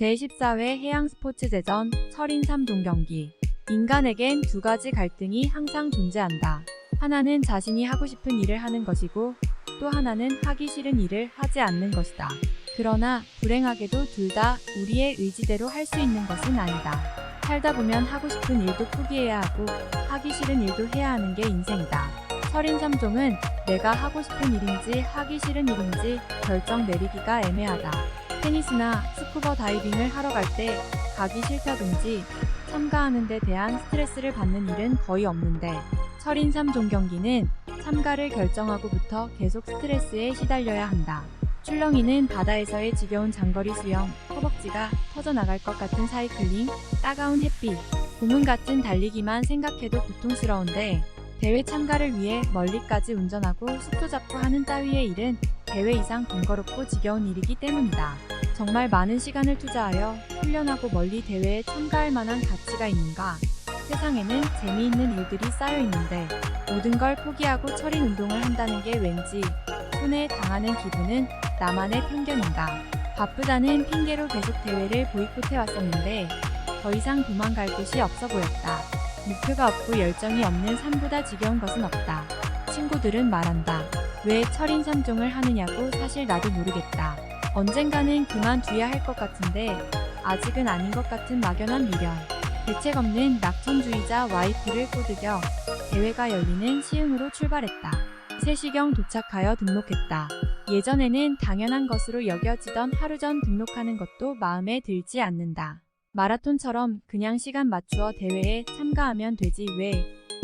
제14회 해양스포츠제전 철인 3종 경기. 인간에겐 두 가지 갈등이 항상 존재한다. 하나는 자신이 하고 싶은 일을 하는 것이고 또 하나는 하기 싫은 일을 하지 않는 것이다. 그러나 불행하게도 둘 다 우리의 의지대로 할 수 있는 것은 아니다. 살다 보면 하고 싶은 일도 포기해야 하고 하기 싫은 일도 해야 하는 게 인생이다. 철인 3종은 내가 하고 싶은 일인지 하기 싫은 일인지 결정 내리기가 애매하다. 테니스나 스쿠버 다이빙을 하러 갈 때 가기 싫다든지 참가하는 데 대한 스트레스를 받는 일은 거의 없는데 철인 3종 경기는 참가를 결정하고부터 계속 스트레스에 시달려야 한다. 출렁이는 바다에서의 지겨운 장거리 수영, 허벅지가 터져나갈 것 같은 사이클링, 따가운 햇빛, 고문 같은 달리기만 생각해도 고통스러운데 대회 참가를 위해 멀리까지 운전하고 숙소 잡고 하는 따위의 일은 대회 이상 번거롭고 지겨운 일이기 때문이다. 정말 많은 시간을 투자하여 훈련하고 멀리 대회에 참가할 만한 가치가 있는가? 세상에는 재미있는 일들이 쌓여 있는데 모든 걸 포기하고 철인 운동을 한다는 게 왠지 손해 당하는 기분은 나만의 편견인가? 바쁘다는 핑계로 계속 대회를 보이콧해 왔었는데 더 이상 도망갈 곳이 없어 보였다. 목표가 없고 열정이 없는 삶보다 지겨운 것은 없다. 친구들은 말한다. 왜 철인 3종을 하느냐고. 사실 나도 모르겠다. 언젠가는 그만둬야 할 것 같은데 아직은 아닌 것 같은 막연한 미련. 대책 없는 낙천주의자 와이프를 꼬드겨 대회가 열리는 시흥으로 출발했다. 3시경 도착하여 등록했다. 예전에는 당연한 것으로 여겨지던 하루 전 등록하는 것도 마음에 들지 않는다. 마라톤처럼 그냥 시간 맞추어 대회에 참가하면 되지 왜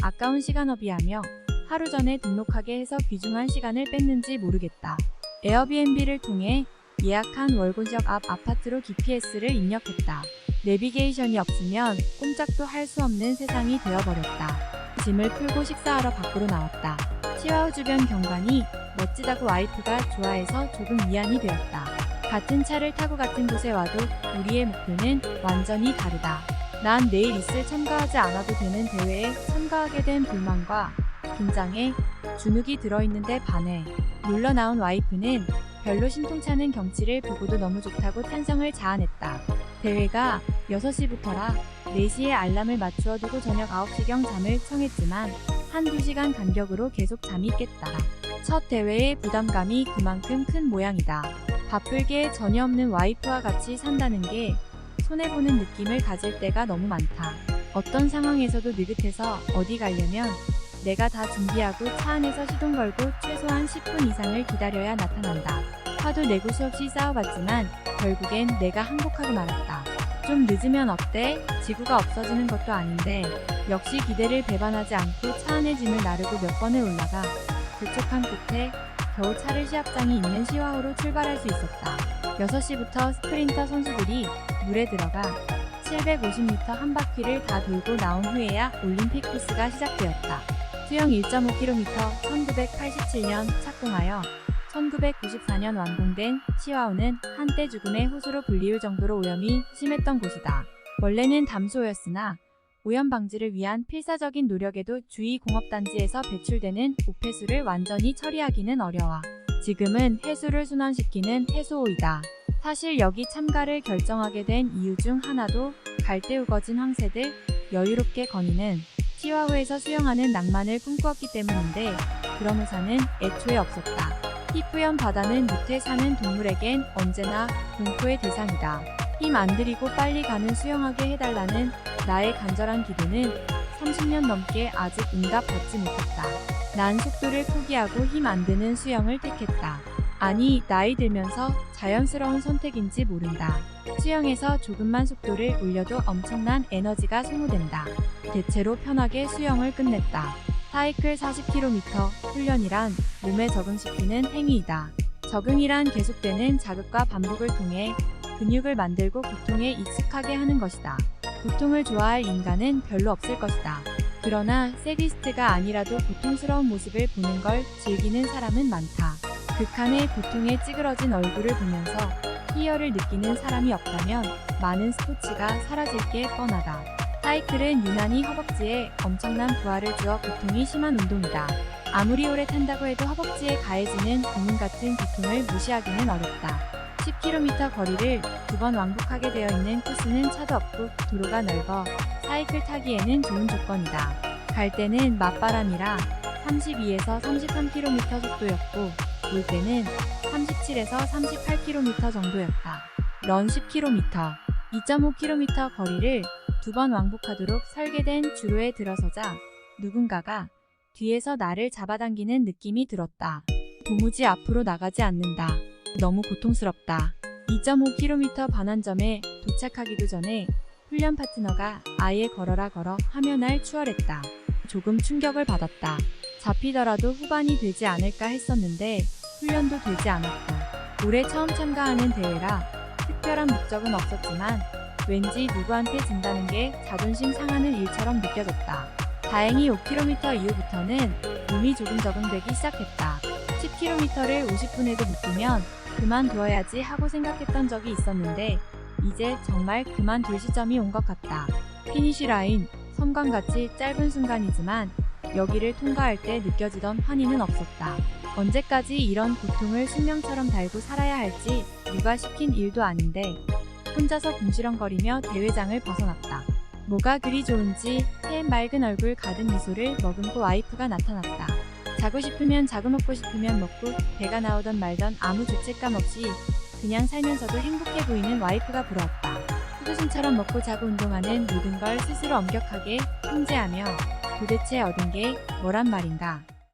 아까운 시간업이하며 하루 전에 등록하게 해서 귀중한 시간을 뺐는지 모르겠다. 에어비앤비를 통해 예약한 월곤역 앞 아파트로 GPS를 입력했다. 내비게이션이 없으면 꼼짝도 할 수 없는 세상이 되어버렸다. 짐을 풀고 식사하러 밖으로 나왔다. 치와우 주변 경관이 멋지다고 와이프가 좋아해서 조금 위안이 되었다. 같은 차를 타고 같은 곳에 와도 우리의 목표는 완전히 다르다. 난 내일 있을 참가하지 않아도 되는 대회에 참가하게 된 불만과 긴장에 주눅이 들어있는데 반해 놀러 나온 와이프는 별로 신통찮은 경치를 보고도 너무 좋다고 탄성을 자아냈다. 대회가 6시부터라 4시에 알람을 맞추어 두고 저녁 9시경 잠을 청했지만 한두 시간 간격으로 계속 잠이 깼다. 첫 대회의 부담감이 그만큼 큰 모양이다. 바쁠 게 전혀 없는 와이프와 같이 산다는 게 손해보는 느낌을 가질 때가 너무 많다. 어떤 상황에서도 느긋해서 어디 가려면 내가 다 준비하고 차 안에서 시동 걸고 최소한 10분 이상을 기다려야 나타난다. 화도 내고 수없이 싸워봤지만 결국엔 내가 항복하고 말았다. 좀 늦으면 어때? 지구가 없어지는 것도 아닌데 역시 기대를 배반하지 않고 차 안에 짐을 나르고 몇 번을 올라가 도착한 끝에 겨우 차를 시합장이 있는 시와호로 출발할 수 있었다. 6시부터 스프린터 선수들이 물에 들어가 750m 한 바퀴를 다 돌고 나온 후에야 올림픽 코스가 시작되었다. 수영 1.5km 1987년 착공하여 1994년 완공된 시와호는 한때 죽음의 호수로 불리울 정도로 오염이 심했던 곳이다. 원래는 담수호였으나 오염 방지를 위한 필사적인 노력에도 주위 공업단지에서 배출되는 오폐수를 완전히 처리하기는 어려워 지금은 해수를 순환시키는 해수호이다. 사실 여기 참가를 결정하게 된 이유 중 하나도 갈대 우거진 황새들 여유롭게 거니는 시와호에서 수영하는 낭만을 꿈꾸었기 때문인데 그런 우산은 애초에 없었다. 희뿌연 바다는 밑에 사는 동물에겐 언제나 공포의 대상이다. 힘 안 들이고 빨리 가는 수영하게 해달라는 나의 간절한 기도는 30년 넘게 아직 응답받지 못했다. 난 속도를 포기하고 힘 안 드는 수영을 택했다. 아니, 나이 들면서 자연스러운 선택인지 모른다. 수영에서 조금만 속도를 올려도 엄청난 에너지가 소모된다. 대체로 편하게 수영을 끝냈다. 사이클 40km 훈련이란 몸에 적응시키는 행위이다. 적응이란 계속되는 자극과 반복을 통해 근육을 만들고 고통에 익숙하게 하는 것이다. 고통을 좋아할 인간은 별로 없을 것이다. 그러나 세디스트가 아니라도 고통스러운 모습을 보는 걸 즐기는 사람은 많다. 극한의 고통에 찌그러진 얼굴을 보면서 희열을 느끼는 사람이 없다면 많은 스포츠가 사라질 게 뻔하다. 사이클은 유난히 허벅지에 엄청난 부하를 주어 고통이 심한 운동이다. 아무리 오래 탄다고 해도 허벅지에 가해지는 고문 같은 고통을 무시하기는 어렵다. 10km 거리를 2번 왕복하게 되어 있는 코스는 차도 없고 도로가 넓어 사이클 타기에는 좋은 조건이다. 갈 때는 맞바람이라 32에서 33km 속도였고 올 때는 37에서 38km 정도였다. 런 10km, 2.5km 거리를 2번 왕복하도록 설계된 주로에 들어서자 누군가가 뒤에서 나를 잡아당기는 느낌이 들었다. 도무지 앞으로 나가지 않는다. 너무 고통스럽다. 2.5km 반환점에 도착하기도 전에 훈련 파트너가 아예 걸어라 걸어 하며 날 추월했다. 조금 충격을 받았다. 잡히더라도 후반이 되지 않을까 했었는데 훈련도 되지 않았고 올해 처음 참가하는 대회라 특별한 목적은 없었지만 왠지 누구한테 진다는 게 자존심 상하는 일처럼 느껴졌다. 다행히 5km 이후부터는 몸이 조금 적응되기 시작했다. 10km를 50분에도 못 뛰면 그만두어야지 하고 생각했던 적이 있었는데 이제 정말 그만둘 시점이 온 것 같다. 피니쉬 라인, 섬광같이 짧은 순간이지만 여기를 통과할 때 느껴지던 환희는 없었다. 언제까지 이런 고통을 숙명처럼 달고 살아야 할지 누가 시킨 일도 아닌데 혼자서 궁시렁거리며 대회장을 벗어났다. 뭐가 그리 좋은지 새은 맑은 얼굴 가득 미소를 머금고 와이프가 나타났다. 자고 싶으면 자고 먹고 싶으면 먹고 배가 나오던 말던 아무 죄책감 없이 그냥 살면서도 행복해 보이는 와이프가 부러웠다. 후두순처럼 먹고 자고 운동하는 모든 걸 스스로 엄격하게 통제하며 도대체 얻은 게 뭐란 말인가.